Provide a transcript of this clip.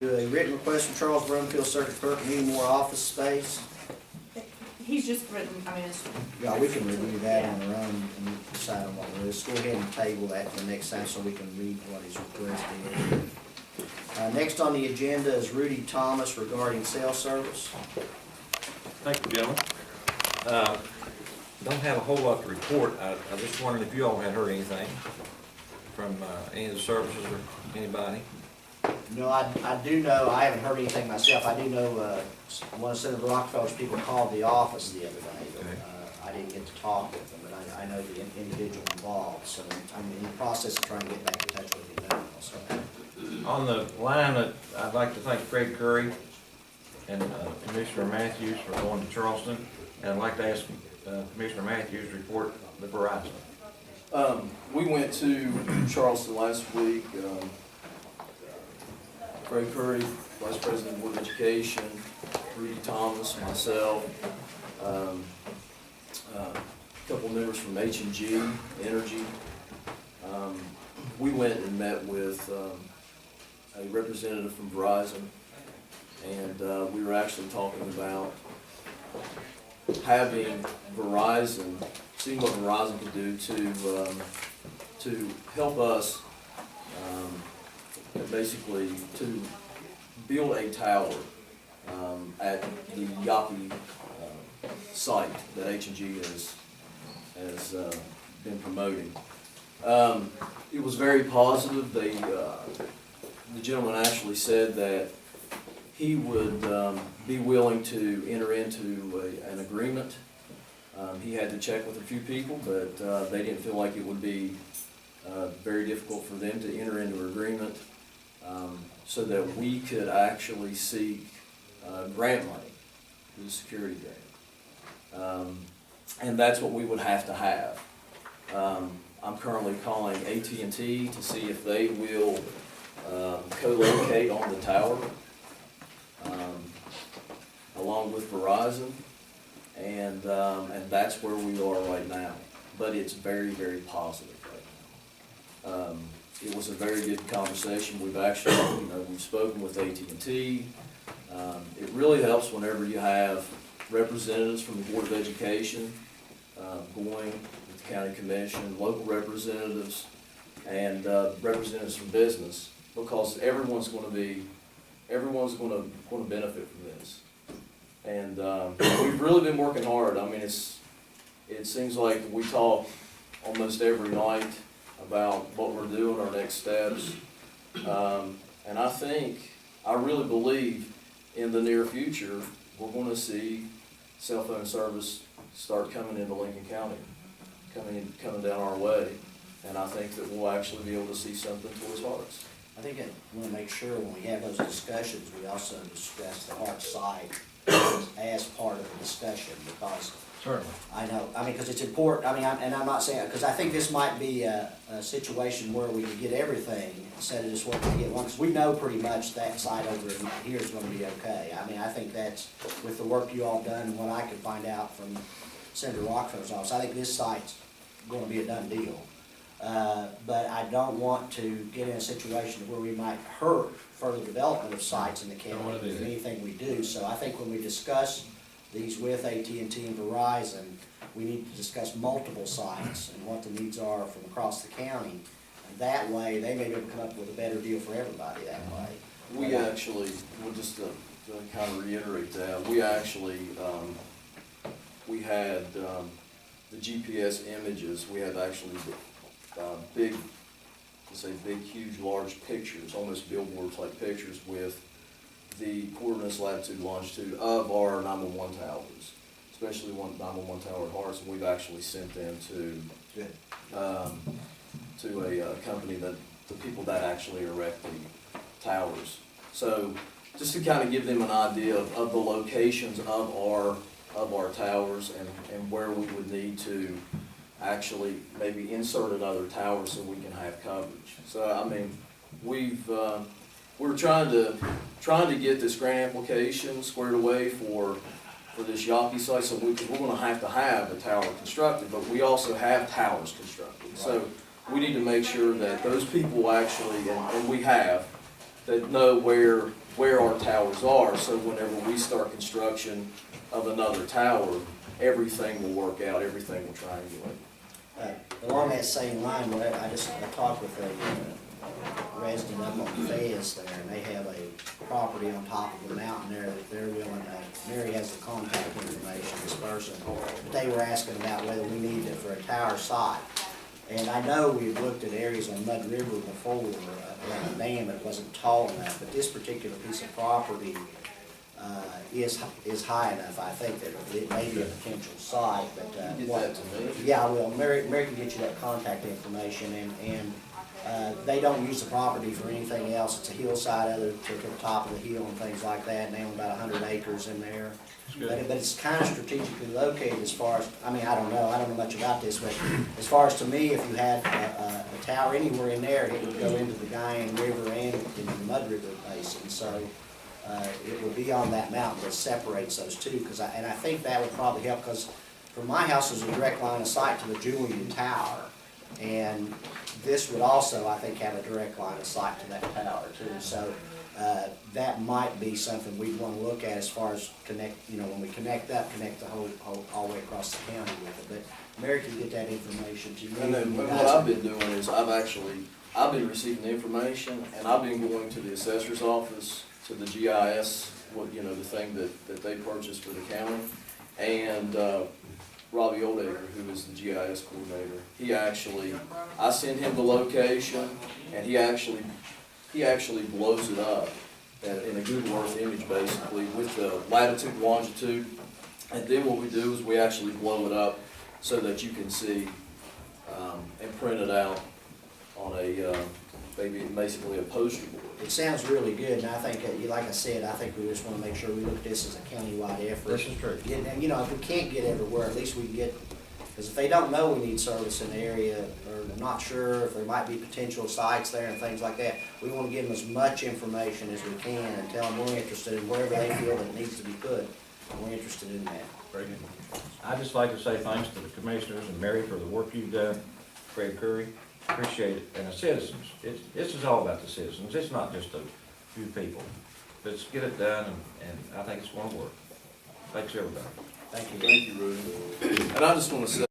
A written request from Charles Brumfield, Circuit Clerk, needing more office space. He's just written, I mean, it's, Yeah, we can review that on our own and decide on what it is. Go ahead and table that for the next time so we can read what his request is. Next on the agenda is Rudy Thomas regarding cell service. Thank you, gentlemen. Don't have a whole lot to report. I just wondered if you all had heard anything from any of the services or anybody. No, I do know, I haven't heard anything myself. I do know, one of Senator Rockefeller's people called the office the other day. Okay. I didn't get to talk with them, but I know the individual involved, so I'm in the process of trying to get back in touch with him now, so. On the line, I'd like to thank Fred Curry and Commissioner Matthews for going to Charleston. And I'd like to ask Commissioner Matthews to report the Verizon. We went to Charleston last week. Fred Curry, Vice President of Board of Education, Rudy Thomas, myself, a couple members from H&G Energy. We went and met with a representative from Verizon, and we were actually talking about having Verizon, seeing what Verizon could do to help us basically to build a tower at the Yawkey site that H&G has been promoting. It was very positive. The gentleman actually said that he would be willing to enter into an agreement. He had to check with a few people, but they didn't feel like it would be very difficult for them to enter into an agreement so that we could actually seek grant money through the security grant. And that's what we would have to have. I'm currently calling AT&T to see if they will co-locate on the tower along with Verizon, and that's where we are right now. But it's very, very positive right now. It was a very good conversation. We've actually, we've spoken with AT&T. It really helps whenever you have representatives from the Board of Education going with the County Commission, local representatives, and representatives from business, because everyone's going to benefit from this. And we've really been working hard. I mean, it seems like we talk almost every night about what we're doing, our next steps. And I really believe in the near future, we're going to see cell phone service start coming into Lincoln County, coming down our way. And I think that we'll actually be able to see something towards Hearts. I think I want to make sure when we have those discussions, we also discuss the Hart site as part of the discussion, because Certainly. I know, because it's important, and I'm not saying, because I think this might be a situation where we could get everything instead of just working to get one, because we know pretty much that site over here is going to be okay. I think that's, with the work you all done and what I could find out from Senator Rockefeller's office, I think this site's going to be a done deal. But I don't want to get in a situation where we might hurt further development of sites in the county with anything we do. So I think when we discuss these with AT&T and Verizon, we need to discuss multiple sites and what the needs are from across the county. And that way, they may be able to come up with a better deal for everybody that way. We actually, well, just to kind of reiterate that, we actually, we had the GPS images. We had actually big, huge, large pictures, almost billboard-type pictures with the coordinates, latitude, longitude of our 911 towers, especially one 911 tower at Hearts, and we've actually sent them to a company that, the people that actually erect the towers. So just to kind of give them an idea of the locations of our towers and where we would need to actually maybe insert another tower so we can have coverage. So I mean, we're trying to get this grant application squared away for this Yawkey site, so we're going to have a tower constructed, but we also have towers constructed. So we need to make sure that those people actually, and we have, that know where where our towers are, so whenever we start construction of another tower, everything will work out, everything will triangulate. Along that same line, I talked with a resident up on Fayette there, and they have a property on top of the mountain there that they're willing, Mary has the contact information, this person, but they were asking about whether we needed it for a tower site. And I know we've looked at areas on Mud River before, around the dam, it wasn't tall enough, but this particular piece of property is high enough, I think, that it may be a potential site, but. Get that to me. Yeah, I will. Mary can get you that contact information, and they don't use the property for anything else. It's a hillside other to the top of the hill and things like that, and they own about 100 acres in there. But it's kind of strategically located as far as, I mean, I don't know much about this, but as far as to me, if you had a tower anywhere in there, it would go into the Guyan River and into the Mud River Basin, so it would be on that mountain that separates those two, and I think that would probably help, because from my house, there's a direct line of sight to the Julian Tower, and this would also, I think, have a direct line of sight to that tower too. So that might be something we'd want to look at as far as when we connect the whole all the way across the county with it. But Mary can get that information to you. And then what I've been doing is I've been receiving the information, and I've been going to the assessor's office, to the GIS, the thing that they purchased for the county, and Robbie Oldacre, who is the GIS coordinator, I send him the location, and he actually blows it up in a Google Earth image, basically, with the latitude, longitude, and then what we do is we actually blow it up so that you can see and print it out on basically a poster board. It sounds really good, and I think, like I said, I think we just want to make sure we look at this as a countywide effort. This is true. And, if we can't get everywhere, at least we can get, because if they don't know we need service in the area, or they're not sure if there might be potential sites there and things like that, we want to give them as much information as we can and tell them we're interested in wherever they feel that it needs to be put, and we're interested in that. Very good. I'd just like to say thanks to the commissioners and Mary for the work you've done, Fred Curry, appreciate it, and the citizens. This is all about the citizens, it's not just a few people. Let's get it done, and I think it's going to work. Thanks, everybody. Thank you. Thank you, Rudy. And I just want to say,